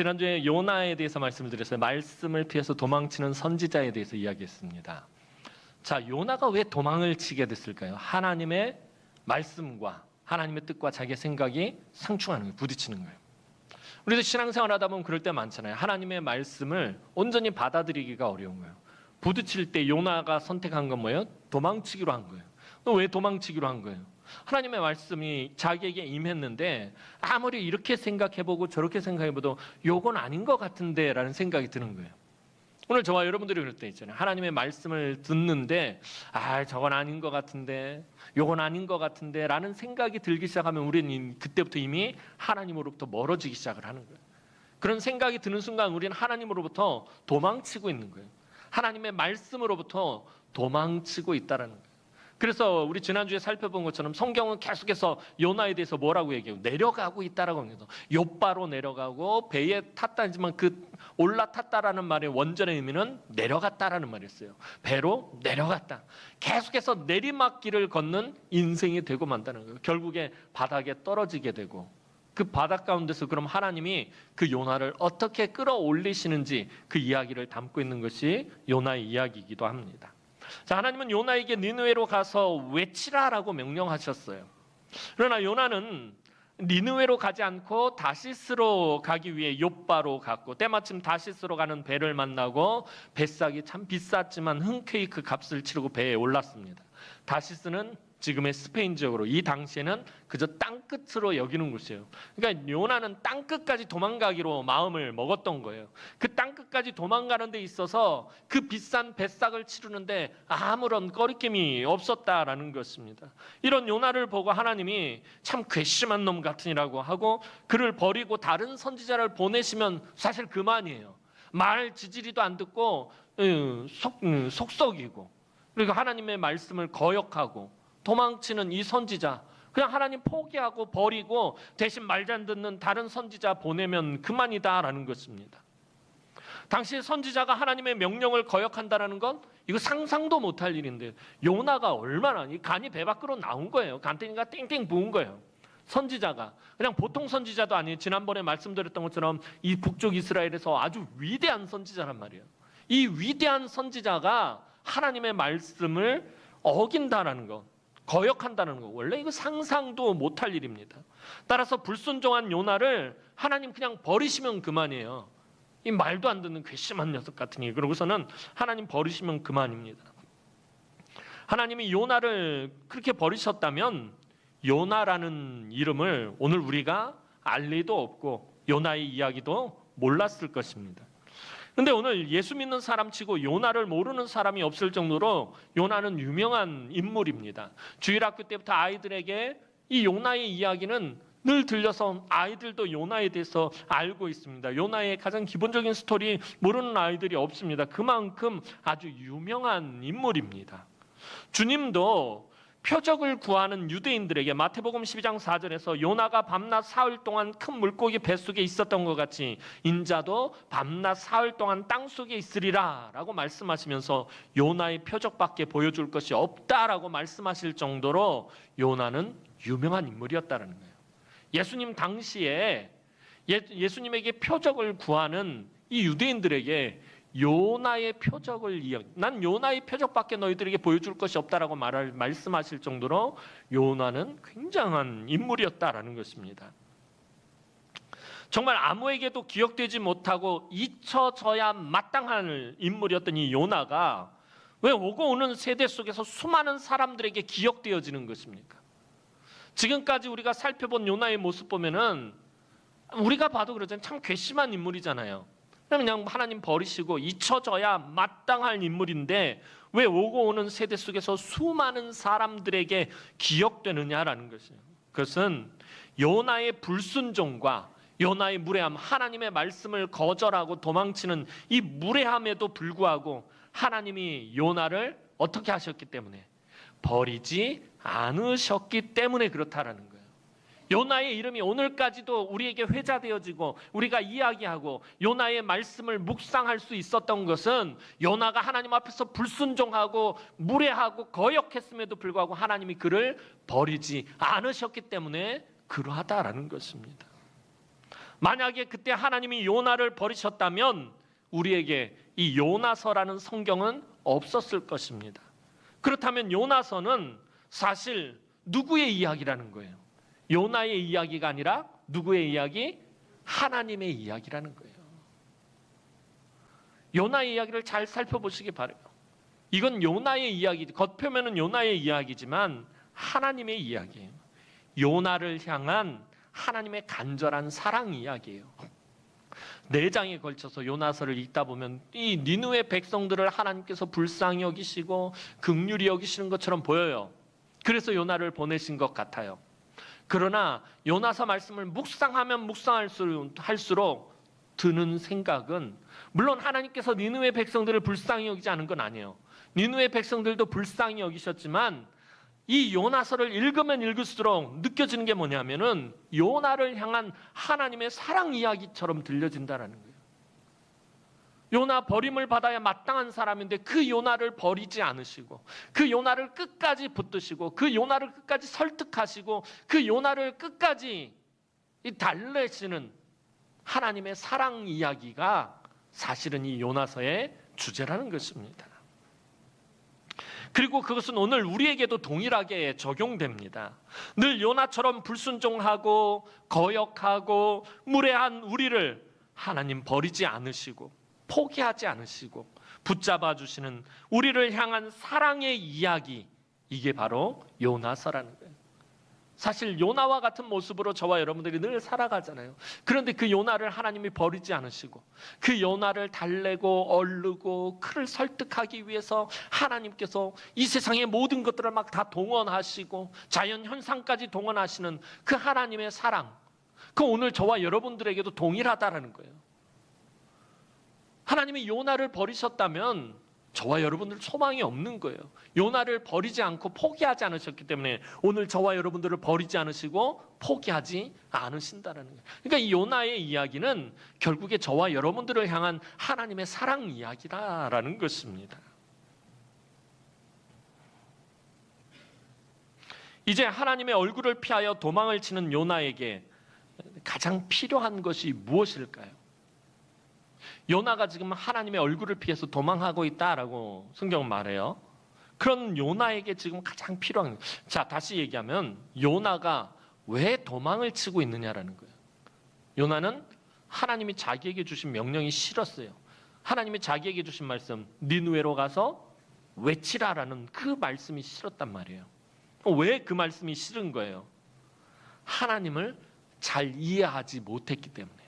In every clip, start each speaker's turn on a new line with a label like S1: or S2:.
S1: 지난주에 요나에 대해서 말씀을 드렸어요. 말씀을 피해서 도망치는 선지자에 대해서 이야기했습니다. 자, 요나가 왜 도망을 치게 됐을까요? 하나님의 말씀과 하나님의 뜻과 자기의 생각이 상충하는 거예요. 부딪히는 거예요. 우리도 신앙생활 하다 보면 그럴 때 많잖아요. 하나님의 말씀을 온전히 받아들이기가 어려운 거예요. 부딪힐 때 요나가 선택한 건 뭐예요? 도망치기로 한 거예요. 왜 도망치기로 한 거예요? 하나님의 말씀이 자기에게 임했는데 아무리 이렇게 생각해보고 저렇게 생각해봐도 요건 아닌 것 같은데 라는 생각이 드는 거예요. 오늘 저와 여러분들이 그럴 때 있잖아요. 하나님의 말씀을 듣는데 저건 아닌 것 같은데 요건 아닌 것 같은데 라는 생각이 들기 시작하면 우리는 그때부터 이미 하나님으로부터 멀어지기 시작을 하는 거예요. 그런 생각이 드는 순간 우리는 하나님으로부터 도망치고 있는 거예요. 하나님의 말씀으로부터 도망치고 있다는 거예요. 그래서 우리 지난주에 살펴본 것처럼 성경은 계속해서 요나에 대해서 뭐라고 얘기해요? 내려가고 있다라고 합니다. 욥바로 내려가고 배에 탔다지만 그 올라탔다라는 말의 원전의 의미는 내려갔다라는 말이었어요. 배로 내려갔다. 계속해서 내리막길을 걷는 인생이 되고 만다는 거예요. 결국에 바닥에 떨어지게 되고 그 바닥 가운데서 그럼 하나님이 그 요나를 어떻게 끌어올리시는지 그 이야기를 담고 있는 것이 요나의 이야기이기도 합니다. 자, 하나님은 요나에게 니느웨로 가서 외치라라고 명령하셨어요. 그러나 요나는 니느웨로 가지 않고 다시스로 가기 위해 욥바로 갔고 때마침 다시스로 가는 배를 만나고 뱃삭이 참 비쌌지만 흔쾌히 그 값을 치르고 배에 올랐습니다. 다시스는 지금의 스페인 지역으로 이 당시에는 그저 땅끝으로 여기는 곳이에요. 그러니까 요나는 땅끝까지 도망가기로 마음을 먹었던 거예요. 그 땅끝까지 도망가는 데 있어서 그 비싼 뱃삭을 치르는데 아무런 거리낌이 없었다라는 것입니다. 이런 요나를 보고 하나님이 참 괘씸한 놈 같으니라고 하고 그를 버리고 다른 선지자를 보내시면 사실 그만이에요. 말 지지리도 안 듣고 속썩이고 그리고 하나님의 말씀을 거역하고 도망치는 이 선지자 그냥 하나님 포기하고 버리고 대신 말 잘 듣는 다른 선지자 보내면 그만이다라는 것입니다. 당시 선지자가 하나님의 명령을 거역한다는 건 이거 상상도 못할 일인데 요나가 얼마나 이 간이 배 밖으로 나온 거예요. 간땡이가 땡땡 부은 거예요. 선지자가 그냥 보통 선지자도 아니에요. 지난번에 말씀드렸던 것처럼 이 북쪽 이스라엘에서 아주 위대한 선지자란 말이에요. 이 위대한 선지자가 하나님의 말씀을 어긴다라는 것 거역한다는 거 원래 이거 상상도 못할 일입니다. 따라서 불순종한 요나를 하나님 그냥 버리시면 그만이에요. 이 말도 안 듣는 괘씸한 녀석 같으니 그러고서는 하나님 버리시면 그만입니다. 하나님이 요나를 그렇게 버리셨다면 요나라는 이름을 오늘 우리가 알 리도 없고 요나의 이야기도 몰랐을 것입니다. 근데 오늘 예수 믿는 사람치고 요나를 모르는 사람이 없을 정도로 요나는 유명한 인물입니다. 주일학교 때부터 아이들에게 이 요나의 이야기는 늘 들려서 아이들도 요나에 대해서 알고 있습니다. 요나의 가장 기본적인 스토리 모르는 아이들이 없습니다. 그만큼 아주 유명한 인물입니다. 주님도 표적을 구하는 유대인들에게 마태복음 12장 4절에서 요나가 밤낮 사흘 동안 큰 물고기 뱃속에 있었던 것 같이 인자도 밤낮 사흘 동안 땅속에 있으리라 라고 말씀하시면서 요나의 표적밖에 보여줄 것이 없다라고 말씀하실 정도로 요나는 유명한 인물이었다는 거예요. 예수님 당시에 예수님에게 표적을 구하는 이 유대인들에게 요나의 표적을 난 요나의 표적밖에 너희들에게 보여줄 것이 없다라고 말씀하실 정도로 요나는 굉장한 인물이었다라는 것입니다. 정말 아무에게도 기억되지 못하고 잊혀져야 마땅한 인물이었던 이 요나가 왜 오고 오는 세대 속에서 수많은 사람들에게 기억되어지는 것입니까? 지금까지 우리가 살펴본 요나의 모습 보면은 우리가 봐도 그러잖아요. 참 괘씸한 인물이잖아요. 그냥 하나님 버리시고 잊혀져야 마땅할 인물인데 왜 오고 오는 세대 속에서 수많은 사람들에게 기억되느냐라는 것이에요. 그것은 요나의 불순종과 요나의 무례함, 하나님의 말씀을 거절하고 도망치는 이 무례함에도 불구하고 하나님이 요나를 어떻게 하셨기 때문에 버리지 않으셨기 때문에 그렇다라는 거예요. 요나의 이름이 오늘까지도 우리에게 회자되어지고 우리가 이야기하고 요나의 말씀을 묵상할 수 있었던 것은 요나가 하나님 앞에서 불순종하고 무례하고 거역했음에도 불구하고 하나님이 그를 버리지 않으셨기 때문에 그러하다라는 것입니다. 만약에 그때 하나님이 요나를 버리셨다면 우리에게 이 요나서라는 성경은 없었을 것입니다. 그렇다면 요나서는 사실 누구의 이야기라는 거예요? 요나의 이야기가 아니라 누구의 이야기? 하나님의 이야기라는 거예요. 요나의 이야기를 잘 살펴보시기 바라요. 이건 요나의 이야기, 겉표면은 요나의 이야기지만 하나님의 이야기예요. 요나를 향한 하나님의 간절한 사랑 이야기예요. 4장에 걸쳐서 요나서를 읽다 보면 이 니느웨 백성들을 하나님께서 불쌍히 여기시고 긍휼히 여기시는 것처럼 보여요. 그래서 요나를 보내신 것 같아요. 그러나 요나서 말씀을 묵상하면 묵상할수록 드는 생각은, 물론 하나님께서 니느웨 백성들을 불쌍히 여기지 않은 건 아니에요. 니느웨 백성들도 불쌍히 여기셨지만 이 요나서를 읽으면 읽을수록 느껴지는 게 뭐냐면은 요나를 향한 하나님의 사랑 이야기처럼 들려진다는 거예요. 요나 버림을 받아야 마땅한 사람인데 그 요나를 버리지 않으시고 그 요나를 끝까지 붙드시고 그 요나를 끝까지 설득하시고 그 요나를 끝까지 달래시는 하나님의 사랑 이야기가 사실은 이 요나서의 주제라는 것입니다. 그리고 그것은 오늘 우리에게도 동일하게 적용됩니다. 늘 요나처럼 불순종하고 거역하고 무례한 우리를 하나님 버리지 않으시고 포기하지 않으시고 붙잡아 주시는 우리를 향한 사랑의 이야기, 이게 바로 요나서라는 거예요. 사실 요나와 같은 모습으로 저와 여러분들이 늘 살아가잖아요. 그런데 그 요나를 하나님이 버리지 않으시고 그 요나를 달래고 얼르고 그를 설득하기 위해서 하나님께서 이 세상의 모든 것들을 막 다 동원하시고 자연 현상까지 동원하시는 그 하나님의 사랑, 그 오늘 저와 여러분들에게도 동일하다라는 거예요. 하나님이 요나를 버리셨다면 저와 여러분들 소망이 없는 거예요. 요나를 버리지 않고 포기하지 않으셨기 때문에 오늘 저와 여러분들을 버리지 않으시고 포기하지 않으신다는 거예요. 그러니까 이 요나의 이야기는 결국에 저와 여러분들을 향한 하나님의 사랑 이야기다라는 것입니다. 이제 하나님의 얼굴을 피하여 도망을 치는 요나에게 가장 필요한 것이 무엇일까요? 요나가 지금 하나님의 얼굴을 피해서 도망하고 있다라고 성경은 말해요. 그런 요나에게 지금 가장 필요한, 자, 다시 얘기하면 요나가 왜 도망을 치고 있느냐라는 거예요. 요나는 하나님이 자기에게 주신 명령이 싫었어요. 하나님이 자기에게 주신 말씀, 니느웨로 가서 외치라라는 그 말씀이 싫었단 말이에요. 왜 그 말씀이 싫은 거예요? 하나님을 잘 이해하지 못했기 때문에,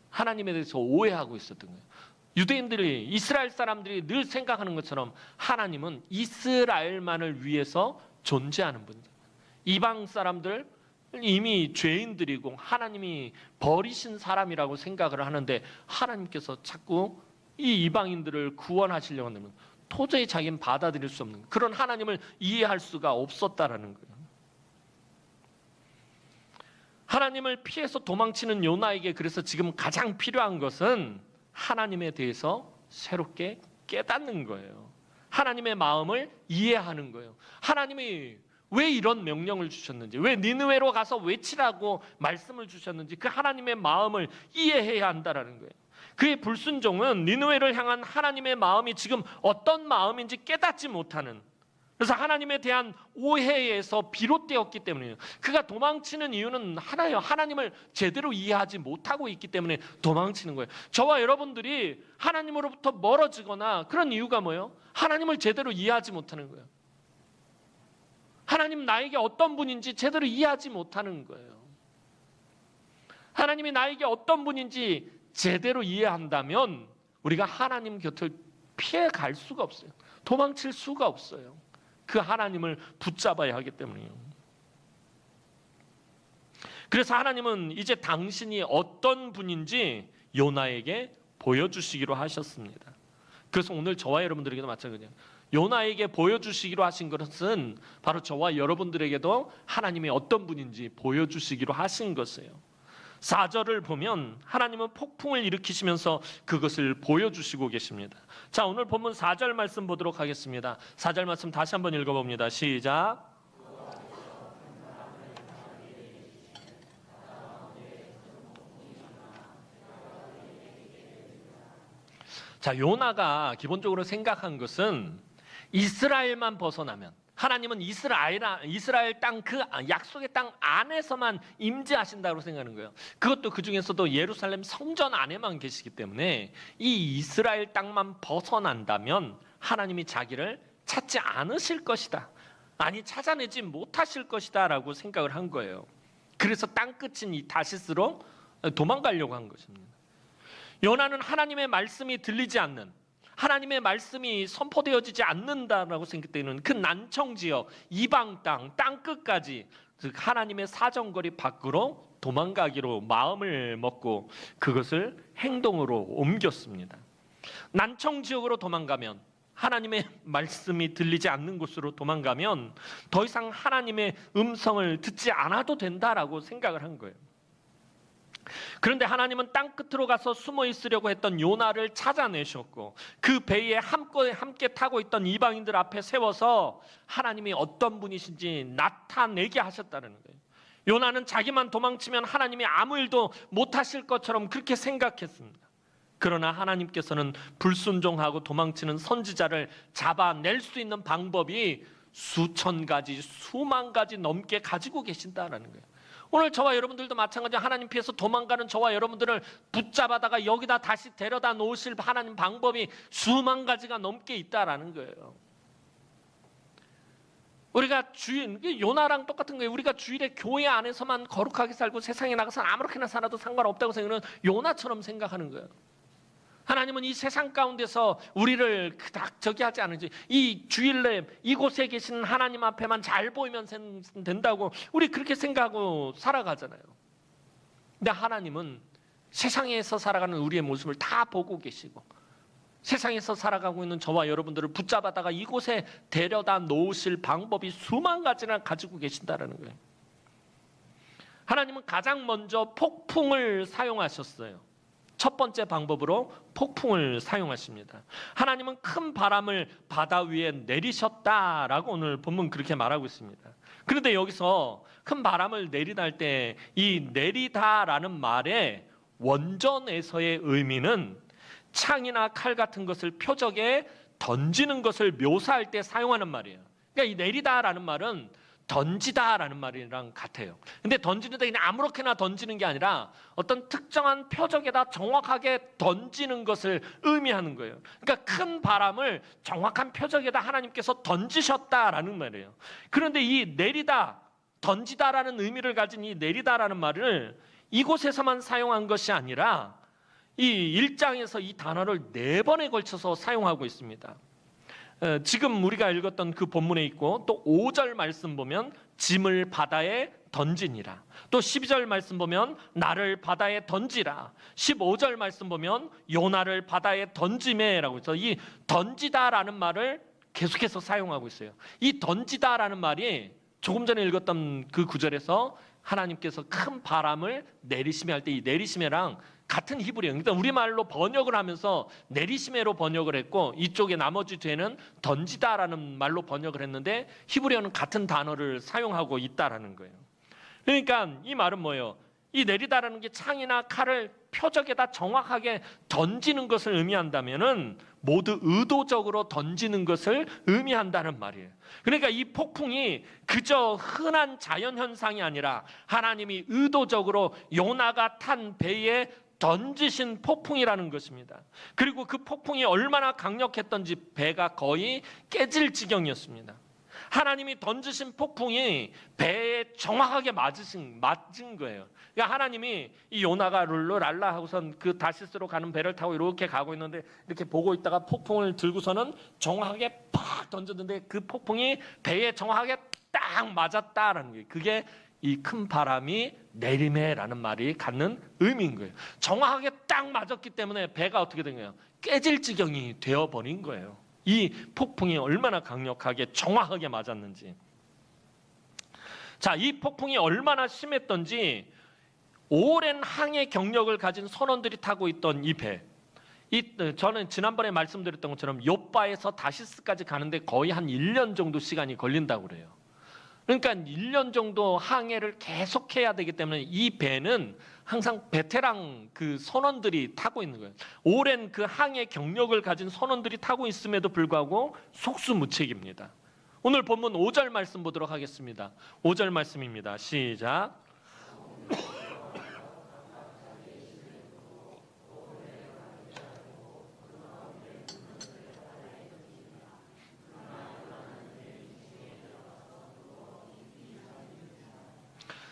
S1: 하나님에 대해서 오해하고 있었던 거예요. 유대인들이, 이스라엘 사람들이 늘 생각하는 것처럼 하나님은 이스라엘만을 위해서 존재하는 분들, 이방 사람들 이미 죄인들이고 하나님이 버리신 사람이라고 생각을 하는데 하나님께서 자꾸 이 이방인들을 구원하시려고 하면 도저히 자기는 받아들일 수 없는 그런 하나님을 이해할 수가 없었다라는 거예요. 하나님을 피해서 도망치는 요나에게 그래서 지금 가장 필요한 것은 하나님에 대해서 새롭게 깨닫는 거예요. 하나님의 마음을 이해하는 거예요. 하나님이 왜 이런 명령을 주셨는지, 왜 니느웨로 가서 외치라고 말씀을 주셨는지 그 하나님의 마음을 이해해야 한다는 거예요. 그의 불순종은 니느웨를 향한 하나님의 마음이 지금 어떤 마음인지 깨닫지 못하는, 그래서 하나님에 대한 오해에서 비롯되었기 때문이에요. 그가 도망치는 이유는 하나예요. 하나님을 제대로 이해하지 못하고 있기 때문에 도망치는 거예요. 저와 여러분들이 하나님으로부터 멀어지거나 그런 이유가 뭐예요? 하나님을 제대로 이해하지 못하는 거예요. 하나님 나에게 어떤 분인지 제대로 이해하지 못하는 거예요. 하나님이 나에게 어떤 분인지 제대로 이해한다면 우리가 하나님 곁을 피해 갈 수가 없어요. 도망칠 수가 없어요. 그 하나님을 붙잡아야 하기 때문이에요. 그래서 하나님은 이제 당신이 어떤 분인지 요나에게 보여주시기로 하셨습니다. 그래서 오늘 저와 여러분들에게도 마찬가지예요. 요나에게 보여주시기로 하신 것은 바로 저와 여러분들에게도 하나님이 어떤 분인지 보여주시기로 하신 것이에요. 4절을 보면 하나님은 폭풍을 일으키시면서 그것을 보여주시고 계십니다. 자, 오늘 본문 4절 말씀 보도록 하겠습니다. 4절 말씀 다시 한번 읽어봅니다. 시작. 자, 요나가 기본적으로 생각한 것은 이스라엘만 벗어나면, 하나님은 이스라엘 땅, 그 약속의 땅 안에서만 임재하신다고 생각하는 거예요. 그것도 그 중에서도 예루살렘 성전 안에만 계시기 때문에 이 이스라엘 땅만 벗어난다면 하나님이 자기를 찾지 않으실 것이다. 아니, 찾아내지 못하실 것이다 라고 생각을 한 거예요. 그래서 땅끝인 이 다시스로 도망가려고 한 것입니다. 요나는 하나님의 말씀이 들리지 않는, 하나님의 말씀이 선포되어지지 않는다라고 생각되는 그 난청지역, 이방 땅 끝까지, 즉 하나님의 사정거리 밖으로 도망가기로 마음을 먹고 그것을 행동으로 옮겼습니다. 난청지역으로 도망가면, 하나님의 말씀이 들리지 않는 곳으로 도망가면 더 이상 하나님의 음성을 듣지 않아도 된다라고 생각을 한 거예요. 그런데 하나님은 땅 끝으로 가서 숨어 있으려고 했던 요나를 찾아내셨고, 그 배에 함께 타고 있던 이방인들 앞에 세워서 하나님이 어떤 분이신지 나타내게 하셨다는 거예요. 요나는 자기만 도망치면 하나님이 아무 일도 못하실 것처럼 그렇게 생각했습니다. 그러나 하나님께서는 불순종하고 도망치는 선지자를 잡아낼 수 있는 방법이 수천 가지, 수만 가지 넘게 가지고 계신다라는 거예요. 오늘 저와 여러분들도 마찬가지로 하나님 피해서 도망가는 저와 여러분들을 붙잡아다가 여기다 다시 데려다 놓으실 하나님 방법이 수만 가지가 넘게 있다라는 거예요. 우리가 요나랑 똑같은 거예요. 우리가 주일에 교회 안에서만 거룩하게 살고 세상에 나가서 아무렇게나 살아도 상관없다고 생각하는 요나처럼 생각하는 거예요. 하나님은 이 세상 가운데서 우리를 그닥 저기 하지 않은지, 이 주일내 이곳에 계신 하나님 앞에만 잘 보이면 된다고 우리 그렇게 생각하고 살아가잖아요. 근데 하나님은 세상에서 살아가는 우리의 모습을 다 보고 계시고, 세상에서 살아가고 있는 저와 여러분들을 붙잡아다가 이곳에 데려다 놓으실 방법이 수만 가지나 가지고 계신다는 거예요. 하나님은 가장 먼저 폭풍을 사용하셨어요. 첫 번째 방법으로 폭풍을 사용하십니다. 하나님은 큰 바람을 바다 위에 내리셨다라고 오늘 본문 그렇게 말하고 있습니다. 그런데 여기서 큰 바람을 내리다 할 때 이 내리다라는 말의 원전에서의 의미는 창이나 칼 같은 것을 표적에 던지는 것을 묘사할 때 사용하는 말이에요. 그러니까 이 내리다라는 말은 던지다라는 말이랑 같아요. 근데 던지는데 그냥 아무렇게나 던지는 게 아니라 어떤 특정한 표적에다 정확하게 던지는 것을 의미하는 거예요. 그러니까 큰 바람을 정확한 표적에다 하나님께서 던지셨다라는 말이에요. 그런데 이 내리다, 던지다라는 의미를 가진 이 내리다라는 말을 이곳에서만 사용한 것이 아니라 이 1장에서 이 단어를 4번에 걸쳐서 사용하고 있습니다. 지금 우리가 읽었던 그 본문에 있고, 또 5절 말씀 보면 짐을 바다에 던지니라, 또 12절 말씀 보면 나를 바다에 던지라, 15절 말씀 보면 요나를 바다에 던지매라고 해서 이 던지다라는 말을 계속해서 사용하고 있어요. 이 던지다라는 말이 조금 전에 읽었던 그 구절에서 하나님께서 큰 바람을 내리시매 할 때 이 내리시매랑 같은 히브리어예요. 그러니까 우리말로 번역을 하면서 내리시매로 번역을 했고, 이쪽에 나머지 뒤에는 던지다라는 말로 번역을 했는데 히브리어는 같은 단어를 사용하고 있다라는 거예요. 그러니까 이 말은 뭐예요? 이 내리다라는 게 창이나 칼을 표적에다 정확하게 던지는 것을 의미한다면은 모두 의도적으로 던지는 것을 의미한다는 말이에요. 그러니까 이 폭풍이 그저 흔한 자연현상이 아니라 하나님이 의도적으로 요나가 탄 배에 던지신 폭풍이라는 것입니다. 그리고 그 폭풍이 얼마나 강력했던지 배가 거의 깨질 지경이었습니다. 하나님이 던지신 폭풍이 배에 정확하게 맞은 거예요. 그러니까 하나님이 이 요나가 룰루랄라 하고선 그 다시스로 가는 배를 타고 이렇게 가고 있는데 이렇게 보고 있다가 폭풍을 들고서는 정확하게 팍 던졌는데 그 폭풍이 배에 정확하게 딱 맞았다라는 거예요. 그게 이 큰 바람이 내리매라는 말이 갖는 의미인 거예요. 정확하게 딱 맞았기 때문에 배가 어떻게 된 거예요? 깨질 지경이 되어버린 거예요. 이 폭풍이 얼마나 강력하게 정확하게 맞았는지. 자, 이 폭풍이 얼마나 심했던지 오랜 항해 경력을 가진 선원들이 타고 있던 이 배, 저는 지난번에 말씀드렸던 것처럼 욥바에서 다시스까지 가는데 거의 한 1년 정도 시간이 걸린다고 그래요. 그러니까 1년 정도 항해를 계속해야 되기 때문에 이 배는 항상 베테랑 그 선원들이 타고 있는 거예요. 오랜 그 항해 경력을 가진 선원들이 타고 있음에도 불구하고 속수무책입니다. 오늘 본문 5절 말씀 보도록 하겠습니다. 5절 말씀입니다. 시작.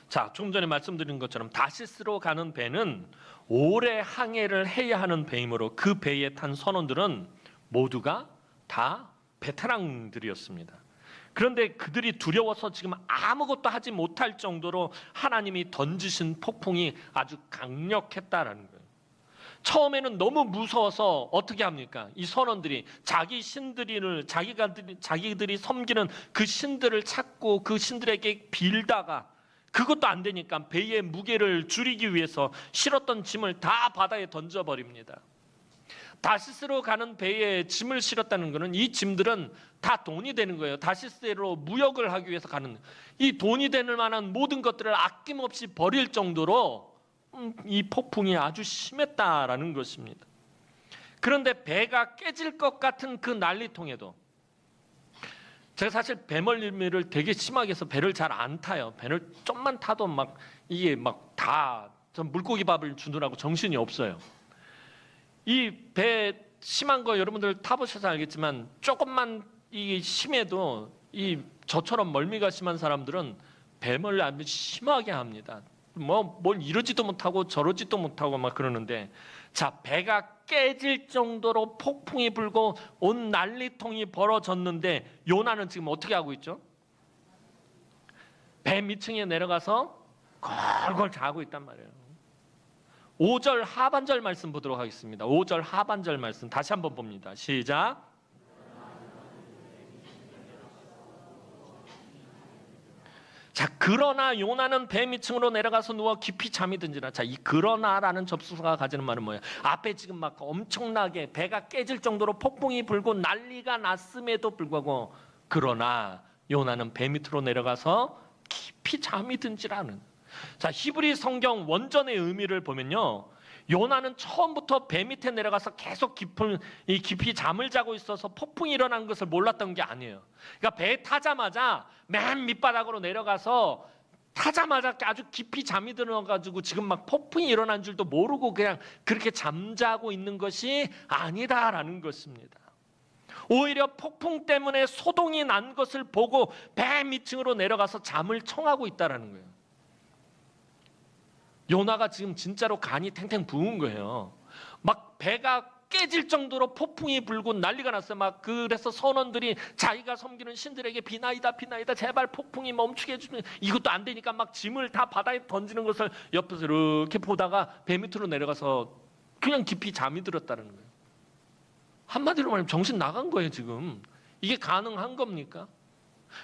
S1: 자, 조금 전에 말씀드린 것처럼 다시스로 가는 배는 오래 항해를 해야 하는 배이므로 그 배에 탄 선원들은 모두가 다 베테랑들이었습니다. 그런데 그들이 두려워서 지금 아무것도 하지 못할 정도로 하나님이 던지신 폭풍이 아주 강력했다라는 거예요. 처음에는 너무 무서워서 어떻게 합니까? 이 선원들이 자기 신들을 자기들이 섬기는 그 신들을 찾고 그 신들에게 빌다가 그것도 안 되니까 배의 무게를 줄이기 위해서 실었던 짐을 다 바다에 던져버립니다. 다시스로 가는 배에 짐을 실었다는 것은 이 짐들은 다 돈이 되는 거예요. 다시스로 무역을 하기 위해서 가는, 이 돈이 되는 만한 모든 것들을 아낌없이 버릴 정도로 이 폭풍이 아주 심했다라는 것입니다. 그런데 배가 깨질 것 같은 그 난리통에도, 제가 사실 배멀미를 되게 심하게 해서 배를 잘 안 타요. 배를 좀만 타도 막 이게 막 다 전 물고기 밥을 주느라고 정신이 없어요. 이 배 심한 거 여러분들 타보셔서 알겠지만 조금만 이게 심해도 이 저처럼 멀미가 심한 사람들은 배멀미 아주 심하게 합니다. 뭘 이러지도 못하고 저러지도 못하고 막 그러는데, 자, 배가 깨질 정도로 폭풍이 불고 온 난리통이 벌어졌는데 요나는 지금 어떻게 하고 있죠? 배 밑층에 내려가서 걸걸 자고 있단 말이에요. 5절 하반절 말씀 보도록 하겠습니다. 5절 하반절 말씀 다시 한번 봅니다. 시작. 자, 그러나 요나는 배 밑층으로 내려가서 누워 깊이 잠이 든지라. 자, 이 그러나라는 접수사가 가지는 말은 뭐예요? 앞에 지금 막 엄청나게 배가 깨질 정도로 폭풍이 불고 난리가 났음에도 불구하고 그러나 요나는 배 밑으로 내려가서 깊이 잠이 든지라는. 자, 히브리 성경 원전의 의미를 보면요, 요나는 처음부터 배 밑에 내려가서 계속 깊이 잠을 자고 있어서 폭풍이 일어난 것을 몰랐던 게 아니에요. 그러니까 배 타자마자 맨 밑바닥으로 내려가서 타자마자 아주 깊이 잠이 들어가지고 지금 막 폭풍이 일어난 줄도 모르고 그냥 그렇게 잠자고 있는 것이 아니다라는 것입니다. 오히려 폭풍 때문에 소동이 난 것을 보고 배 밑층으로 내려가서 잠을 청하고 있다라는 거예요. 요나가 지금 진짜로 간이 탱탱 부은 거예요. 막 배가 깨질 정도로 폭풍이 불고 난리가 났어요. 막 그래서 선원들이 자기가 섬기는 신들에게 비나이다 제발 폭풍이 멈추게 해주면, 이것도 안 되니까 막 짐을 다 바다에 던지는 것을 옆에서 이렇게 보다가 배 밑으로 내려가서 그냥 깊이 잠이 들었다는 거예요. 한마디로 말하면 정신 나간 거예요. 지금 이게 가능한 겁니까?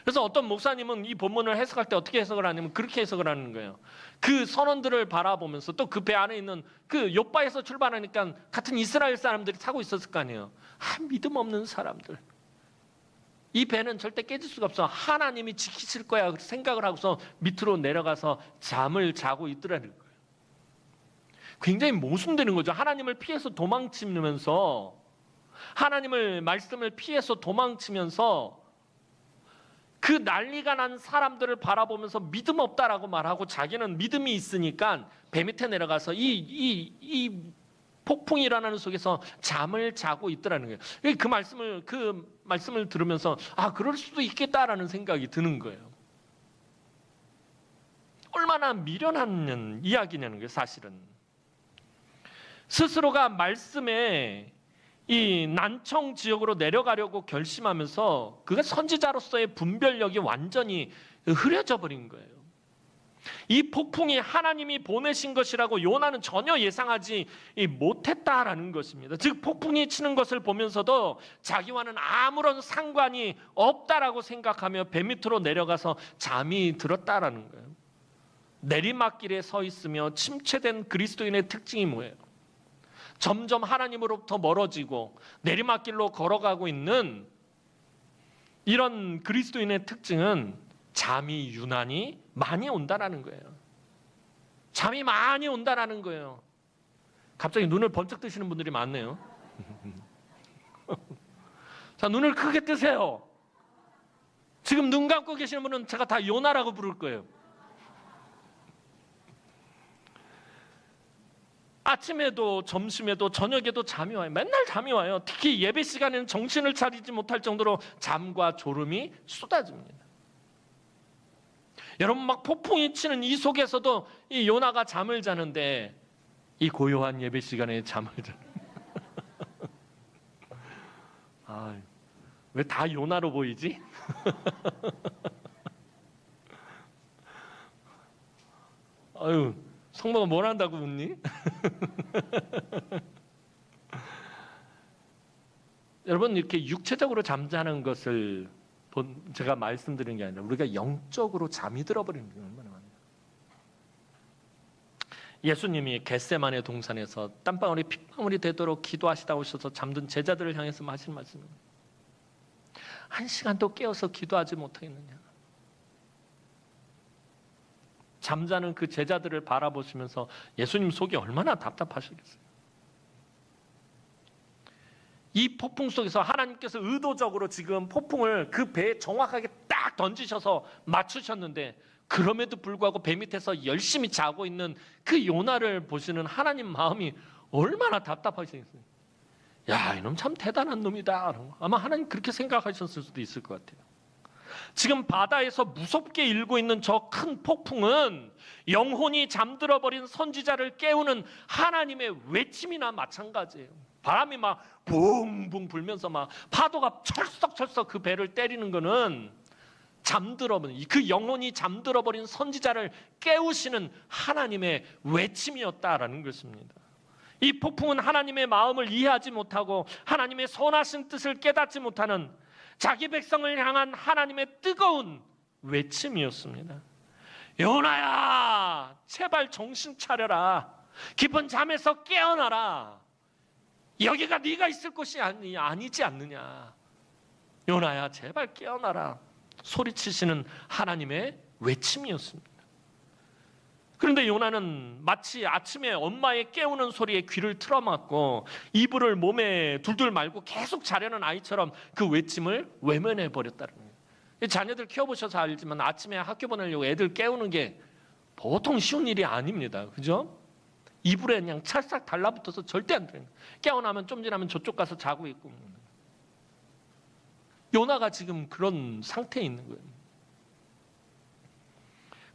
S1: 그래서 어떤 목사님은 이 본문을 해석할 때 어떻게 해석을 하냐면 그렇게 해석을 하는 거예요. 그 선원들을 바라보면서 또 그 배 안에 있는 그 욥바에서 출발하니까 같은 이스라엘 사람들이 타고 있었을 거 아니에요. 믿음 없는 사람들. 이 배는 절대 깨질 수가 없어. 하나님이 지키실 거야 생각을 하고서 밑으로 내려가서 잠을 자고 있더라는 거예요. 굉장히 모순되는 거죠. 하나님을 피해서 도망치면서, 하나님을 말씀을 피해서 도망치면서 그 난리가 난 사람들을 바라보면서 믿음 없다라고 말하고 자기는 믿음이 있으니까 배 밑에 내려가서 이 폭풍이 일어나는 속에서 잠을 자고 있더라는 거예요. 그 말씀을 들으면서 그럴 수도 있겠다라는 생각이 드는 거예요. 얼마나 미련한 이야기냐는 거예요. 사실은 스스로가 말씀에 이 난청 지역으로 내려가려고 결심하면서 그가 선지자로서의 분별력이 완전히 흐려져 버린 거예요. 이 폭풍이 하나님이 보내신 것이라고 요나는 전혀 예상하지 못했다라는 것입니다. 즉 폭풍이 치는 것을 보면서도 자기와는 아무런 상관이 없다라고 생각하며 배 밑으로 내려가서 잠이 들었다라는 거예요. 내리막길에 서 있으며 침체된 그리스도인의 특징이 뭐예요? 점점 하나님으로부터 멀어지고 내리막길로 걸어가고 있는 이런 그리스도인의 특징은 잠이 유난히 많이 온다라는 거예요. 잠이 많이 온다라는 거예요. 갑자기 눈을 번쩍 뜨시는 분들이 많네요. 자, 눈을 크게 뜨세요. 지금 눈 감고 계시는 분은 제가 다 요나라고 부를 거예요. 아침에도 점심에도 저녁에도 잠이 와요. 맨날 잠이 와요. 특히 예배 시간에는 정신을 차리지 못할 정도로 잠과 졸음이 쏟아집니다. 여러분, 막 폭풍이 치는 이 속에서도 이 요나가 잠을 자는데, 이 고요한 예배 시간에 잠을 자. 왜 다 요나로 보이지? 아유, 성모가 뭘 한다고 웃니? 여러분, 이렇게 육체적으로 잠자는 것을 제가 말씀드리는 게 아니라 우리가 영적으로 잠이 들어버리는 게 얼마나 많아요. 예수님이 겟세마네 동산에서 땀방울이 핏방울이 되도록 기도하시다 오셔서 잠든 제자들을 향해서 하신 말씀입니다. 1시간도 깨어서 기도하지 못하겠느냐. 잠자는 그 제자들을 바라보시면서 예수님 속이 얼마나 답답하시겠어요. 이 폭풍 속에서 하나님께서 의도적으로 지금 폭풍을 그 배에 정확하게 딱 던지셔서 맞추셨는데, 그럼에도 불구하고 배 밑에서 열심히 자고 있는 그 요나를 보시는 하나님 마음이 얼마나 답답하시겠어요. 야, 이놈 참 대단한 놈이다. 아마 하나님 그렇게 생각하셨을 수도 있을 것 같아요. 지금 바다에서 무섭게 일고 있는 저 큰 폭풍은 영혼이 잠들어 버린 선지자를 깨우는 하나님의 외침이나 마찬가지예요. 바람이 막 붕붕 불면서 막 파도가 철썩철썩 그 배를 때리는 거는 잠들어버린, 그 영혼이 잠들어 버린 선지자를 깨우시는 하나님의 외침이었다라는 것입니다. 이 폭풍은 하나님의 마음을 이해하지 못하고 하나님의 선하신 뜻을 깨닫지 못하는 자기 백성을 향한 하나님의 뜨거운 외침이었습니다. 요나야, 제발 정신 차려라. 깊은 잠에서 깨어나라. 여기가 네가 있을 곳이 아니지 않느냐. 요나야, 제발 깨어나라. 소리치시는 하나님의 외침이었습니다. 그런데 요나는 마치 아침에 엄마의 깨우는 소리에 귀를 틀어막고 이불을 몸에 둘둘 말고 계속 자려는 아이처럼 그 외침을 외면해 버렸다는 거예요. 자녀들 키워보셔서 알지만 아침에 학교 보내려고 애들 깨우는 게 보통 쉬운 일이 아닙니다. 그죠? 이불에 그냥 찰싹 달라붙어서 절대 안 돼요. 깨어나면 좀 지나면 저쪽 가서 자고 있고. 요나가 지금 그런 상태에 있는 거예요.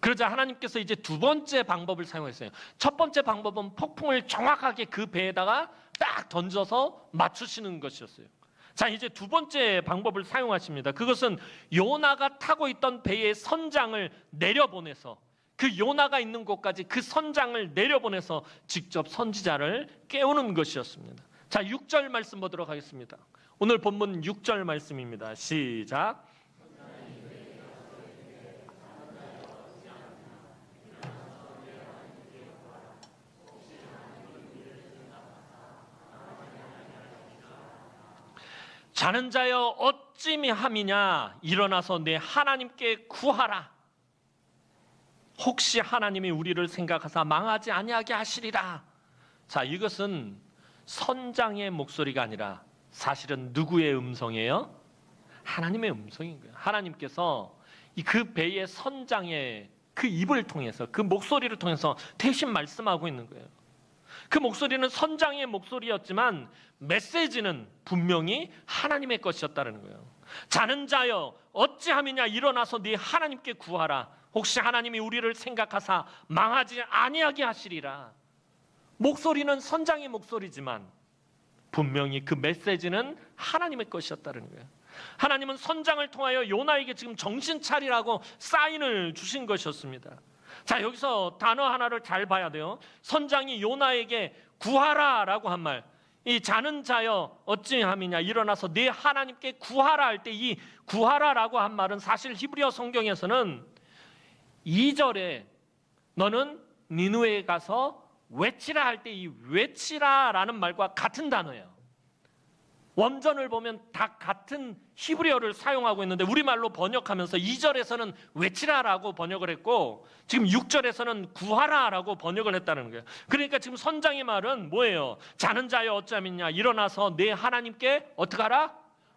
S1: 그러자 하나님께서 이제 두 번째 방법을 사용했어요. 첫 번째 방법은 폭풍을 정확하게 그 배에다가 딱 던져서 맞추시는 것이었어요. 자, 이제 두 번째 방법을 사용하십니다. 그것은 요나가 타고 있던 배의 선장을 내려보내서, 그 요나가 있는 곳까지 그 선장을 내려보내서 직접 선지자를 깨우는 것이었습니다. 자, 6절 말씀 보도록 하겠습니다. 오늘 본문 6절 말씀입니다. 시작. 자는 자여 어찌미 함이냐, 일어나서 내 하나님께 구하라. 혹시 하나님이 우리를 생각하사 망하지 아니하게 하시리라. 자, 이것은 선장의 목소리가 아니라 사실은 누구의 음성이에요? 하나님의 음성인 거예요. 하나님께서 그 배의 선장의 그 입을 통해서, 그 목소리를 통해서 대신 말씀하고 있는 거예요. 그 목소리는 선장의 목소리였지만 메시지는 분명히 하나님의 것이었다는 거예요. 자는 자여 어찌함이냐, 일어나서 네 하나님께 구하라. 혹시 하나님이 우리를 생각하사 망하지 아니하게 하시리라. 목소리는 선장의 목소리지만 분명히 그 메시지는 하나님의 것이었다는 거예요. 하나님은 선장을 통하여 요나에게 지금 정신 차리라고 사인을 주신 것이었습니다. 자, 여기서 단어 하나를 잘 봐야 돼요. 선장이 요나에게 구하라라고 한 말, 이 자는 자여 어찌함이냐, 일어나서 네 하나님께 구하라 할 때 이 구하라라고 한 말은 사실 히브리어 성경에서는 2절에 너는 니느웨에 가서 외치라 할 때 이 외치라라는 말과 같은 단어예요. 원전을 보면 다 같은 히브리어를 사용하고 있는데 우리말로 번역하면서 2절에서는 외치라라고 번역을 했고 지금 6절에서는 구하라라고 번역을 했다는 거예요. 그러니까 지금 선장의 말은 뭐예요? 자는 자여 어찌하겠냐, 일어나서 내 하나님께 어떻게 하라?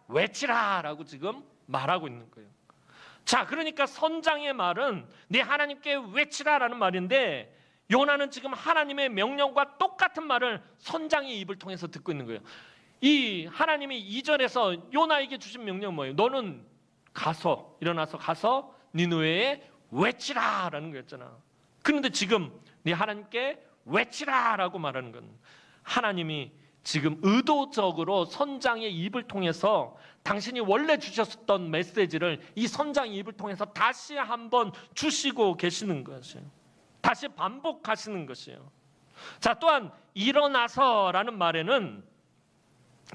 S1: 외치라라고 지금 말하고 있는 거예요. 자, 그러니까 선장의 말은 내 하나님께 외치라라는 말인데 요나는 지금 하나님의 명령과 똑같은 말을 선장의 입을 통해서 듣고 있는 거예요. 이 하나님이 2절에서 요나에게 주신 명령은 뭐예요? 너는 가서, 일어나서 가서 니느웨에 외치라라는 거였잖아. 그런데 지금 네 하나님께 외치라라고 말하는 건 하나님이 지금 의도적으로 선장의 입을 통해서 당신이 원래 주셨던 메시지를 이 선장의 입을 통해서 다시 한번 주시고 계시는 것이에요. 다시 반복하시는 것이에요. 자, 또한 일어나서라는 말에는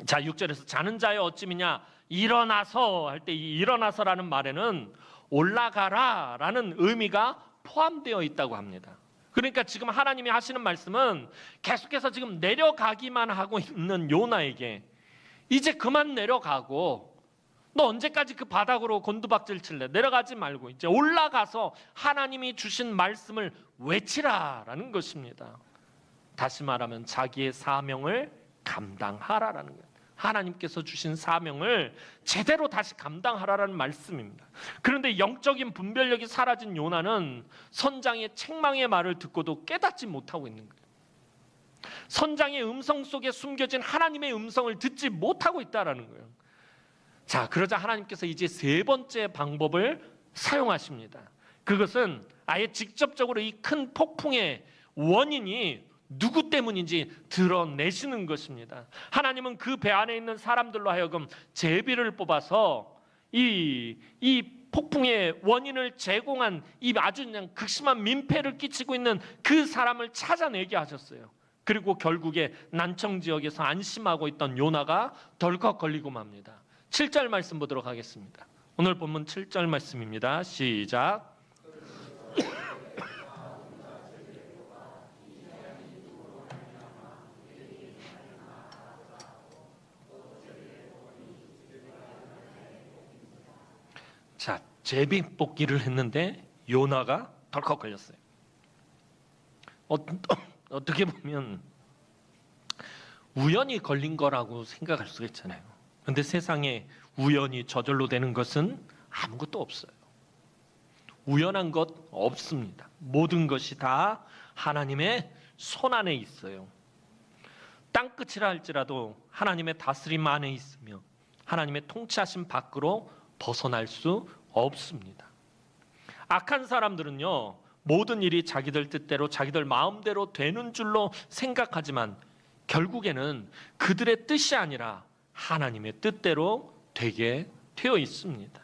S1: 자, 6절에서 자는 자여 어찌미냐, 일어나서 할 때 이 일어나서라는 말에는 올라가라라는 의미가 포함되어 있다고 합니다. 그러니까 지금 하나님이 하시는 말씀은 계속해서 지금 내려가기만 하고 있는 요나에게 이제 그만 내려가고 너 언제까지 그 바닥으로 곤두박질 칠래? 내려가지 말고 이제 올라가서 하나님이 주신 말씀을 외치라라는 것입니다. 다시 말하면 자기의 사명을 감당하라라는 거예요. 하나님께서 주신 사명을 제대로 다시 감당하라라는 말씀입니다. 그런데 영적인 분별력이 사라진 요나는 선장의 책망의 말을 듣고도 깨닫지 못하고 있는 거예요. 선장의 음성 속에 숨겨진 하나님의 음성을 듣지 못하고 있다라는 거예요. 자, 그러자 하나님께서 이제 세 번째 방법을 사용하십니다. 그것은 아예 직접적으로 이 큰 폭풍의 원인이 누구 때문인지 드러내시는 것입니다. 하나님은 그 배 안에 있는 사람들로 하여금 제비를 뽑아서 이 폭풍의 원인을 제공한 이 아주 그냥 극심한 민폐를 끼치고 있는 그 사람을 찾아내게 하셨어요. 그리고 결국에 난청 지역에서 안심하고 있던 요나가 덜컥 걸리고 맙니다. 7절 말씀 보도록 하겠습니다. 오늘 본문 7절 말씀입니다. 시작. 자, 제비 뽑기를 했는데 요나가 덜컥 걸렸어요. 어떻게 보면 우연히 걸린 거라고 생각할 수가 있잖아요. 그런데 세상에 우연히 저절로 되는 것은 아무것도 없어요. 우연한 것 없습니다. 모든 것이 다 하나님의 손 안에 있어요. 땅끝이라 할지라도 하나님의 다스림 안에 있으며 하나님의 통치하심 밖으로 벗어날 수 없습니다. 악한 사람들은요, 모든 일이 자기들 뜻대로 자기들 마음대로 되는 줄로 생각하지만 결국에는 그들의 뜻이 아니라 하나님의 뜻대로 되게 되어 있습니다.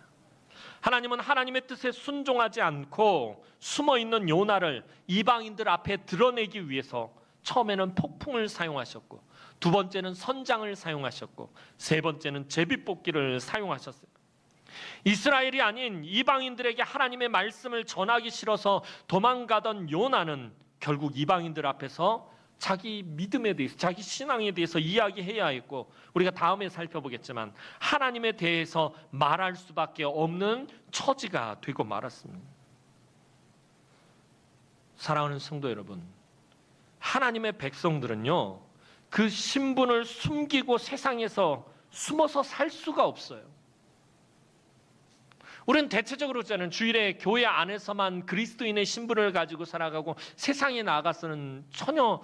S1: 하나님은 하나님의 뜻에 순종하지 않고 숨어있는 요나를 이방인들 앞에 드러내기 위해서 처음에는 폭풍을 사용하셨고 두 번째는 선장을 사용하셨고 세 번째는 제비뽑기를 사용하셨어요. 이스라엘이 아닌 이방인들에게 하나님의 말씀을 전하기 싫어서 도망가던 요나는 결국 이방인들 앞에서 자기 믿음에 대해서, 자기 신앙에 대해서 이야기해야 했고 우리가 다음에 살펴보겠지만 하나님에 대해서 말할 수밖에 없는 처지가 되고 말았습니다. 사랑하는 성도 여러분, 하나님의 백성들은요, 그 신분을 숨기고 세상에서 숨어서 살 수가 없어요. 우리는 대체적으로 저는 주일에 교회 안에서만 그리스도인의 신분을 가지고 살아가고 세상에 나가서는 전혀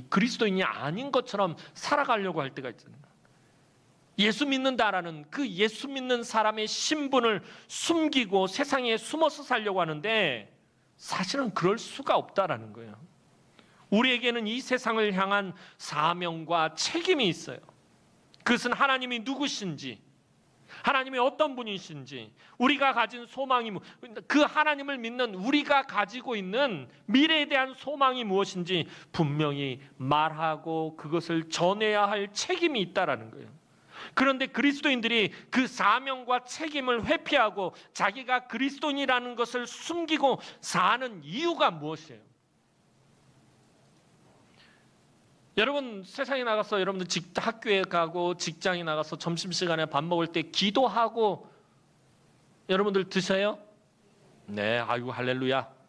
S1: 그리스도인이 아닌 것처럼 살아가려고 할 때가 있잖아요. 예수 믿는다라는 그 예수 믿는 사람의 신분을 숨기고 세상에 숨어서 살려고 하는데 사실은 그럴 수가 없다라는 거예요. 우리에게는 이 세상을 향한 사명과 책임이 있어요. 그것은 하나님이 누구신지, 하나님이 어떤 분이신지, 우리가 가진 소망이, 그 하나님을 믿는 우리가 가지고 있는 미래에 대한 소망이 무엇인지 분명히 말하고 그것을 전해야 할 책임이 있다라는 거예요. 그런데 그리스도인들이 그 사명과 책임을 회피하고 자기가 그리스도인이라는 것을 숨기고 사는 이유가 무엇이에요? 여러분 세상에 나가서 여러분들 학교에 가고 직장에 나가서 점심시간에 밥 먹을 때 기도하고 여러분들 드세요? 네, 아이고 할렐루야.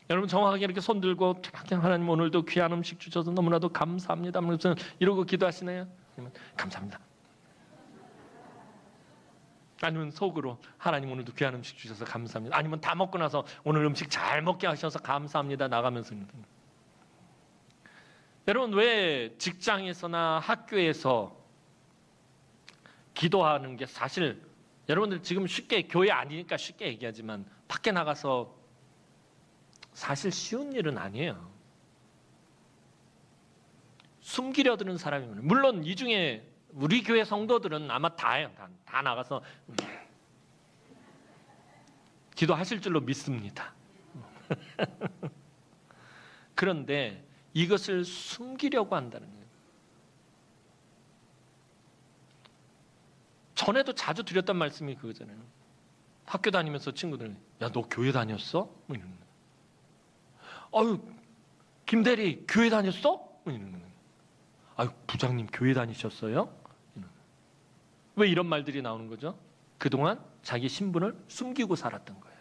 S1: 여러분 정확하게 이렇게 손 들고 하나님 오늘도 귀한 음식 주셔서 너무나도 감사합니다. 이러고 기도하시나요? 아니면 감사합니다. 아니면 속으로 하나님 오늘도 귀한 음식 주셔서 감사합니다. 아니면 다 먹고 나서 오늘 음식 잘 먹게 하셔서 감사합니다. 나가면서. 여러분 왜 직장에서나 학교에서 기도하는 게 사실 여러분들 지금 쉽게 교회 아니니까 쉽게 얘기하지만 밖에 나가서 사실 쉬운 일은 아니에요. 숨기려 드는 사람이 많아요. 물론 이 중에 우리 교회 성도들은 아마 다예요. 다 나가서 기도하실 줄로 믿습니다. 그런데 이것을 숨기려고 한다는 거예요. 전에도 자주 드렸던 말씀이 그거잖아요. 학교 다니면서 친구들, 야, 너 교회 다녔어? 뭐 이러는 거예요. 아유, 김대리 교회 다녔어? 뭐 이러는 거예요. 아유, 부장님 교회 다니셨어요? 왜 이런 말들이 나오는 거죠? 그동안 자기 신분을 숨기고 살았던 거예요.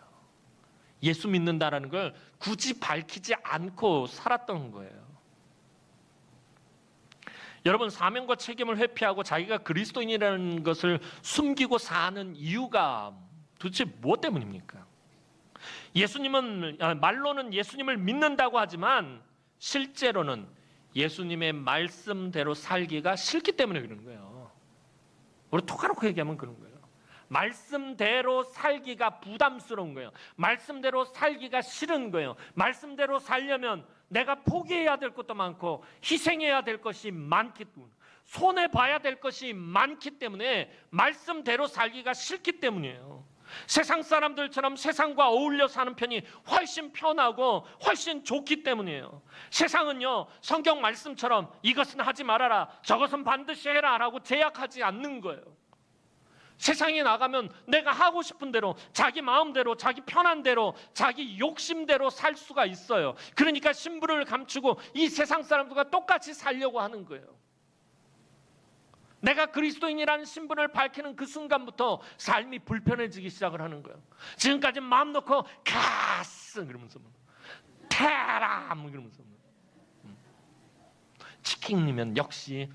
S1: 예수 믿는다라는 걸 굳이 밝히지 않고 살았던 거예요. 여러분 사명과 책임을 회피하고 자기가 그리스도인이라는 것을 숨기고 사는 이유가 도대체 무엇 때문입니까? 예수님은 말로는 예수님을 믿는다고 하지만 실제로는 예수님의 말씀대로 살기가 싫기 때문에 그런 거예요. 우리 톡하놓고 얘기하면 그런 거예요. 말씀대로 살기가 부담스러운 거예요. 말씀대로 살기가 싫은 거예요. 말씀대로 살려면 내가 포기해야 될 것도 많고 희생해야 될 것이 많기 때문에, 손해봐야 될 것이 많기 때문에 말씀대로 살기가 싫기 때문이에요. 세상 사람들처럼 세상과 어울려 사는 편이 훨씬 편하고 훨씬 좋기 때문이에요. 세상은요, 성경 말씀처럼 이것은 하지 말아라, 저것은 반드시 해라 라고 제약하지 않는 거예요. 세상에 나가면 내가 하고 싶은 대로, 자기 마음대로, 자기 편한 대로, 자기 욕심대로 살 수가 있어요. 그러니까 신분을 감추고 이 세상 사람들과 똑같이 살려고 하는 거예요. 내가 그리스도인이라는 신분을 밝히는 그 순간부터 삶이 불편해지기 시작을 하는 거예요. 지금까지 마음 놓고 가스 그러면서 테람 그러면서 치킨이면 역시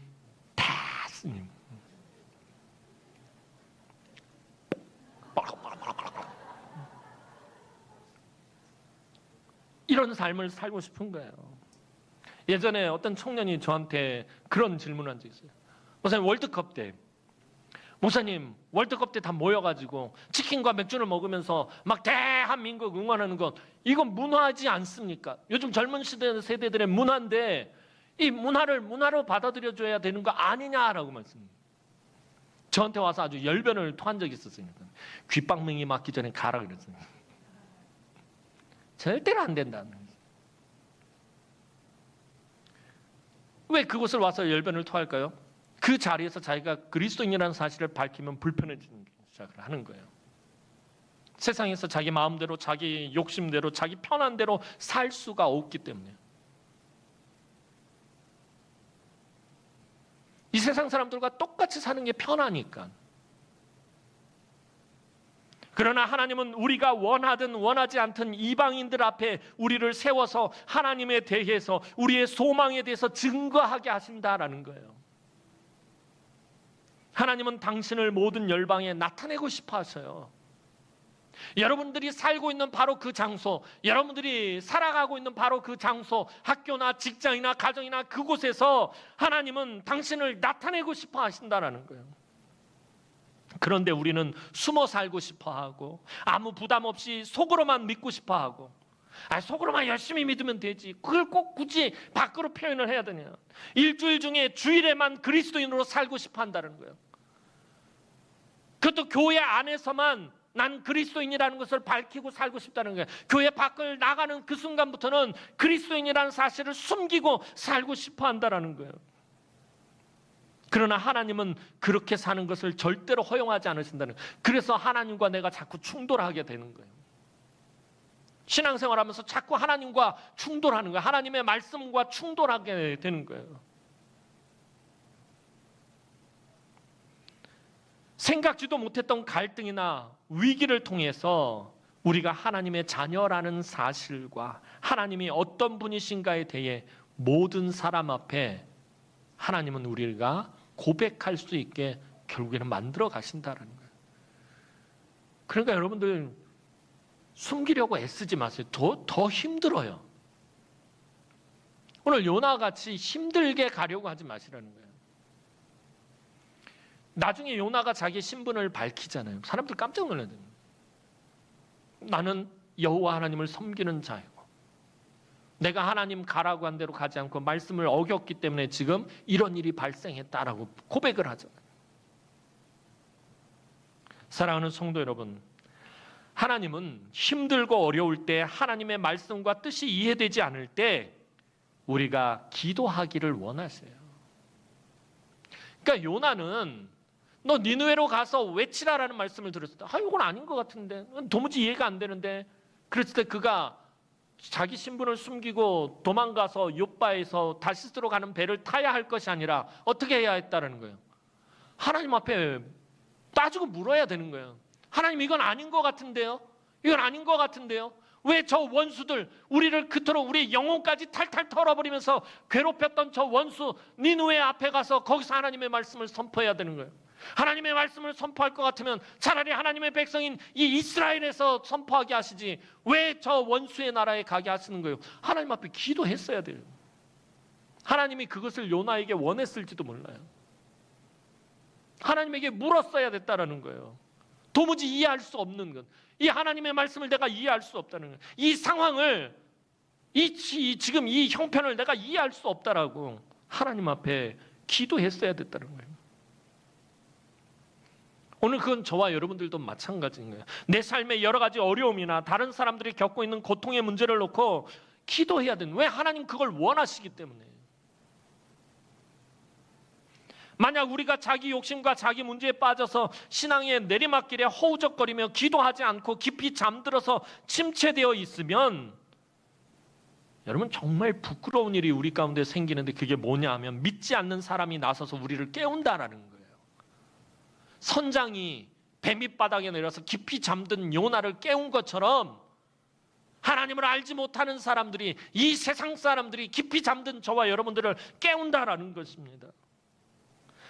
S1: 다스님 이런 삶을 살고 싶은 거예요. 예전에 어떤 청년이 저한테 그런 질문을 한 적이 있어요. 목사님, 월드컵 때 목사님 월드컵 때 다 모여가지고 치킨과 맥주를 먹으면서 막 대한민국 응원하는 건 이건 문화지 않습니까? 요즘 젊은 세대들의 문화인데 이 문화를 문화로 받아들여줘야 되는 거 아니냐라고 말씀합니다. 저한테 와서 아주 열변을 토한 적이 있었어요. 귓방맹이 맞기 전에 가라 그랬어요. 절대로 안 된다는 거예요. 왜 그곳을 와서 열변을 토할까요? 그 자리에서 자기가 그리스도인이라는 사실을 밝히면 불편해지는 시작을 하는 거예요. 세상에서 자기 마음대로, 자기 욕심대로, 자기 편한 대로 살 수가 없기 때문에. 이 세상 사람들과 똑같이 사는 게 편하니까. 그러나 하나님은 우리가 원하든 원하지 않든 이방인들 앞에 우리를 세워서 하나님에 대해서, 우리의 소망에 대해서 증거하게 하신다라는 거예요. 하나님은 당신을 모든 열방에 나타내고 싶어 하셔요. 여러분들이 살고 있는 바로 그 장소, 여러분들이 살아가고 있는 바로 그 장소, 학교나 직장이나 가정이나 그곳에서 하나님은 당신을 나타내고 싶어 하신다라는 거예요. 그런데 우리는 숨어 살고 싶어 하고 아무 부담 없이 속으로만 믿고 싶어 하고, 속으로만 열심히 믿으면 되지, 그걸 꼭 굳이 밖으로 표현을 해야 되냐, 일주일 중에 주일에만 그리스도인으로 살고 싶어 한다는 거예요. 그것도 교회 안에서만 난 그리스도인이라는 것을 밝히고 살고 싶다는 거예요. 교회 밖을 나가는 그 순간부터는 그리스도인이라는 사실을 숨기고 살고 싶어 한다는 거예요. 그러나 하나님은 그렇게 사는 것을 절대로 허용하지 않으신다는 거예요. 그래서 하나님과 내가 자꾸 충돌하게 되는 거예요. 신앙생활하면서 자꾸 하나님과 충돌하는 거예요. 하나님의 말씀과 충돌하게 되는 거예요. 생각지도 못했던 갈등이나 위기를 통해서 우리가 하나님의 자녀라는 사실과 하나님이 어떤 분이신가에 대해 모든 사람 앞에 하나님은 우리가 고백할 수 있게 결국에는 만들어 가신다는 거예요. 그러니까 여러분들 숨기려고 애쓰지 마세요. 더 힘들어요. 오늘 요나같이 힘들게 가려고 하지 마시라는 거예요. 나중에 요나가 자기 신분을 밝히잖아요. 사람들 깜짝 놀라요. 나는 여호와 하나님을 섬기는 자이고 내가 하나님 가라고 한 대로 가지 않고 말씀을 어겼기 때문에 지금 이런 일이 발생했다라고 고백을 하잖아요. 사랑하는 성도 여러분, 하나님은 힘들고 어려울 때 하나님의 말씀과 뜻이 이해되지 않을 때 우리가 기도하기를 원하세요. 그러니까 요나는 너 니느웨로 가서 외치라라는 말씀을 들었을 때 이건 아닌 것 같은데 도무지 이해가 안 되는데 그랬을 때 그가 자기 신분을 숨기고 도망가서 욥바에서 다시스로 가는 배를 타야 할 것이 아니라 어떻게 해야 했다는 거예요. 하나님 앞에 따지고 물어야 되는 거예요. 하나님 이건 아닌 것 같은데요. 이건 아닌 것 같은데요. 왜 저 원수들 우리를 그토록 우리 영혼까지 탈탈 털어버리면서 괴롭혔던 저 원수 니느웨 앞에 가서 거기서 하나님의 말씀을 선포해야 되는 거예요. 하나님의 말씀을 선포할 것 같으면 차라리 하나님의 백성인 이 이스라엘에서 선포하게 하시지 왜 저 원수의 나라에 가게 하시는 거예요. 하나님 앞에 기도했어야 돼요. 하나님이 그것을 요나에게 원했을지도 몰라요. 하나님에게 물었어야 됐다라는 거예요. 도무지 이해할 수 없는 것. 이 하나님의 말씀을 내가 이해할 수 없다는 거예요. 이 상황을 지금 이 형편을 내가 이해할 수 없다라고 하나님 앞에 기도했어야 됐다는 거예요. 오늘 그건 저와 여러분들도 마찬가지인 거예요. 내 삶의 여러 가지 어려움이나 다른 사람들이 겪고 있는 고통의 문제를 놓고 기도해야 되는. 왜? 하나님 그걸 원하시기 때문에. 만약 우리가 자기 욕심과 자기 문제에 빠져서 신앙의 내리막길에 허우적거리며 기도하지 않고 깊이 잠들어서 침체되어 있으면 여러분 정말 부끄러운 일이 우리 가운데 생기는데 그게 뭐냐 하면 믿지 않는 사람이 나서서 우리를 깨운다라는 거예요. 선장이 배 밑바닥에 내려서 깊이 잠든 요나를 깨운 것처럼 하나님을 알지 못하는 사람들이 이 세상 사람들이 깊이 잠든 저와 여러분들을 깨운다라는 것입니다.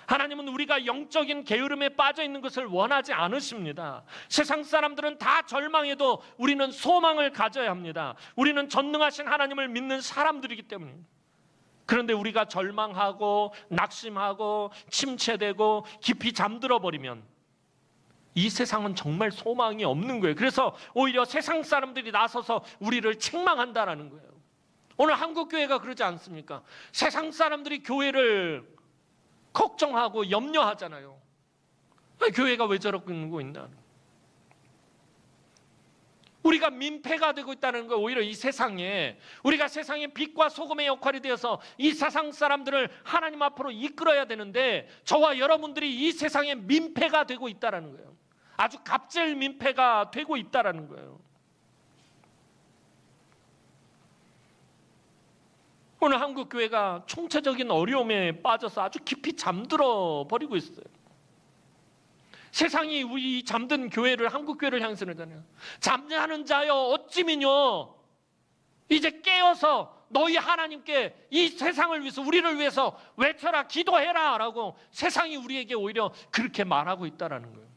S1: 하나님은 우리가 영적인 게으름에 빠져 있는 것을 원하지 않으십니다. 세상 사람들은 다 절망해도 우리는 소망을 가져야 합니다. 우리는 전능하신 하나님을 믿는 사람들이기 때문입니다. 그런데 우리가 절망하고 낙심하고 침체되고 깊이 잠들어 버리면 이 세상은 정말 소망이 없는 거예요. 그래서 오히려 세상 사람들이 나서서 우리를 책망한다라는 거예요. 오늘 한국교회가 그러지 않습니까? 세상 사람들이 교회를 걱정하고 염려하잖아요. 교회가 왜 저러고 있나? 우리가 민폐가 되고 있다는 거 오히려 이 세상에 우리가 세상의 빛과 소금의 역할이 되어서 이 세상 사람들을 하나님 앞으로 이끌어야 되는데 저와 여러분들이 이 세상의 민폐가 되고 있다는 거예요. 아주 갑질 민폐가 되고 있다는 거예요. 오늘 한국 교회가 총체적인 어려움에 빠져서 아주 깊이 잠들어 버리고 있어요. 세상이 우리 잠든 교회를 한국 교회를 향해서잖아요. 잠자는 자여 어찌 미뇨 이제 깨어서 너희 하나님께 이 세상을 위해서 우리를 위해서 외쳐라 기도해라 라고 세상이 우리에게 오히려 그렇게 말하고 있다는 거예요.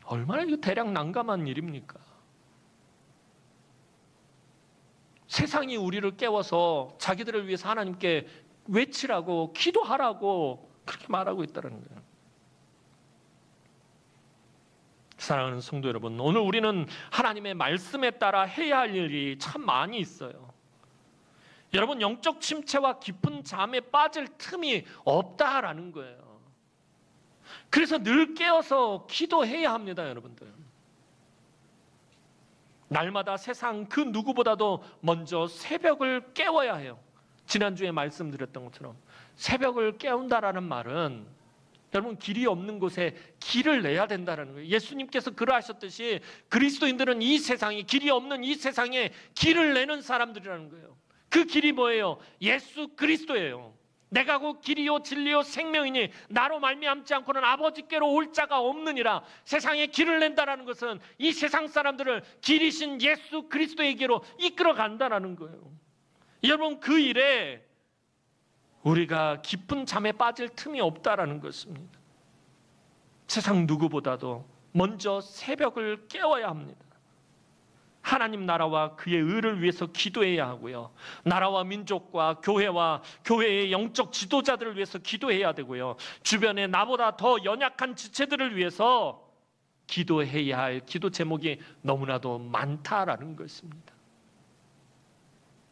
S1: 얼마나 이거 대략 난감한 일입니까? 세상이 우리를 깨워서 자기들을 위해서 하나님께 외치라고 기도하라고 그렇게 말하고 있다는 거예요. 사랑하는 성도 여러분, 오늘 우리는 하나님의 말씀에 따라 해야 할 일이 참 많이 있어요. 여러분 영적 침체와 깊은 잠에 빠질 틈이 없다라는 거예요. 그래서 늘 깨어서 기도해야 합니다, 여러분들. 날마다 세상 그 누구보다도 먼저 새벽을 깨워야 해요. 지난주에 말씀드렸던 것처럼 새벽을 깨운다라는 말은 여러분, 길이 없는 곳에 길을 내야 된다는 거예요. 예수님께서 그러하셨듯이 그리스도인들은 이 세상에, 길이 없는 이 세상에 길을 내는 사람들이라는 거예요. 그 길이 뭐예요? 예수 그리스도예요. 내가 곧 길이요 진리요 생명이니 나로 말미암지 않고는 아버지께로 올 자가 없느니라. 세상에 길을 낸다라는 것은 이 세상 사람들을 길이신 예수 그리스도에게로 이끌어 간다라는 거예요. 여러분, 그 일에 우리가 깊은 잠에 빠질 틈이 없다라는 것입니다. 세상 누구보다도 먼저 새벽을 깨워야 합니다. 하나님 나라와 그의 의를 위해서 기도해야 하고요. 나라와 민족과 교회와 교회의 영적 지도자들을 위해서 기도해야 되고요. 주변에 나보다 더 연약한 지체들을 위해서 기도해야 할 기도 제목이 너무나도 많다라는 것입니다.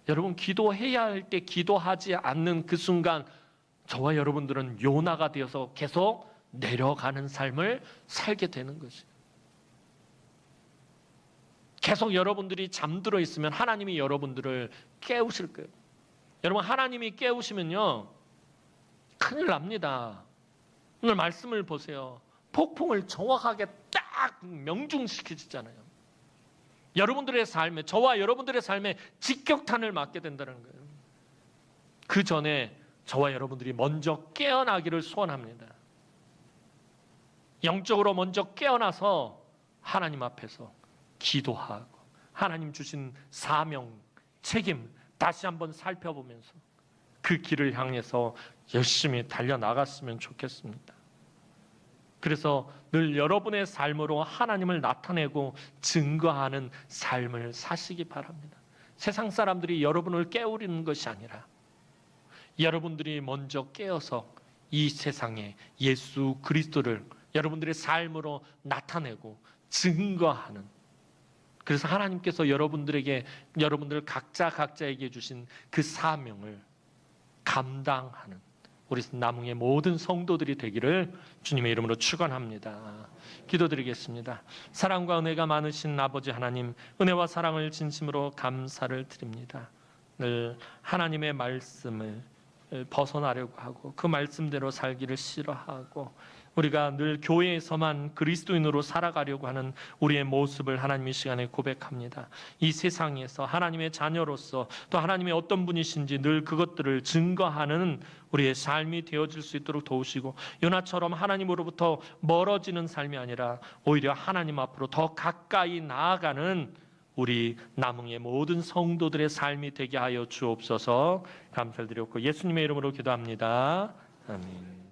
S1: 여러분, 기도해야 할 때 기도하지 않는 그 순간 저와 여러분들은 요나가 되어서 계속 내려가는 삶을 살게 되는 것이에요. 계속 여러분들이 잠들어 있으면 하나님이 여러분들을 깨우실 거예요. 여러분, 하나님이 깨우시면요 큰일 납니다. 오늘 말씀을 보세요. 폭풍을 정확하게 딱 명중시키잖아요. 여러분들의 삶에, 저와 여러분들의 삶에 직격탄을 맞게 된다는 거예요. 그 전에 저와 여러분들이 먼저 깨어나기를 소원합니다. 영적으로 먼저 깨어나서 하나님 앞에서 기도하고 하나님 주신 사명, 책임 다시 한번 살펴보면서 그 길을 향해서 열심히 달려나갔으면 좋겠습니다. 그래서 늘 여러분의 삶으로 하나님을 나타내고 증거하는 삶을 사시기 바랍니다. 세상 사람들이 여러분을 깨우리는 것이 아니라 여러분들이 먼저 깨어서 이 세상에 예수 그리스도를 여러분들의 삶으로 나타내고 증거하는, 그래서 하나님께서 여러분들 각자에게 주신 그 사명을 감당하는 우리 남흥의 모든 성도들이 되기를 주님의 이름으로 축원합니다. 기도드리겠습니다. 사랑과 은혜가 많으신 아버지 하나님, 은혜와 사랑을 진심으로 감사를 드립니다. 늘 하나님의 말씀을 벗어나려고 하고 그 말씀대로 살기를 싫어하고 우리가 늘 교회에서만 그리스도인으로 살아가려고 하는 우리의 모습을 하나님 이 시간에 고백합니다. 이 세상에서 하나님의 자녀로서 또 하나님의 어떤 분이신지 늘 그것들을 증거하는 우리의 삶이 되어질 수 있도록 도우시고, 요나처럼 하나님으로부터 멀어지는 삶이 아니라 오히려 하나님 앞으로 더 가까이 나아가는 우리 남흥의 모든 성도들의 삶이 되게 하여 주옵소서. 감사를 드렸고 예수님의 이름으로 기도합니다. 아멘.